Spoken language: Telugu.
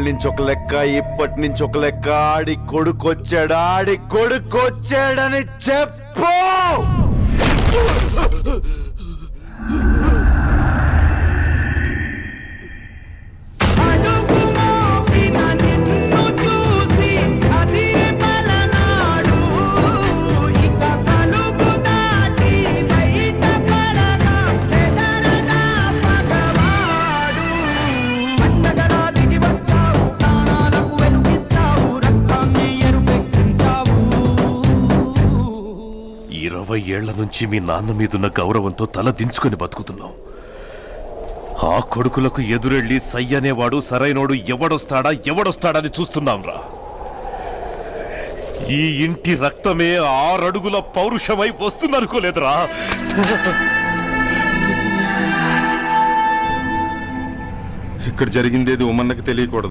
20 ఏళ్ళ నుంచి ఒక లెక్క, ఇప్పటి నుంచి ఒక లెక్క. ఆడి కొడుకొచ్చాడని చెప్పు. ఏళ్ల నుంచి మీ నాన్న మీదున్న గౌరవంతో తల దించుకొని బతుకుతున్నాం. ఆ కొడుకులకు ఎదురెళ్ళి సయ్యనేవాడు సరైనోడు ఎవడొస్తాడని చూస్తున్నాంరా. ఈ ఇంటి రక్తమే 6 అడుగుల పౌరుషమై వస్తుందనుకోలేదురా. ఇక్కడ జరిగిందేది ఉమ్మన్నకి తెలియకూడదు.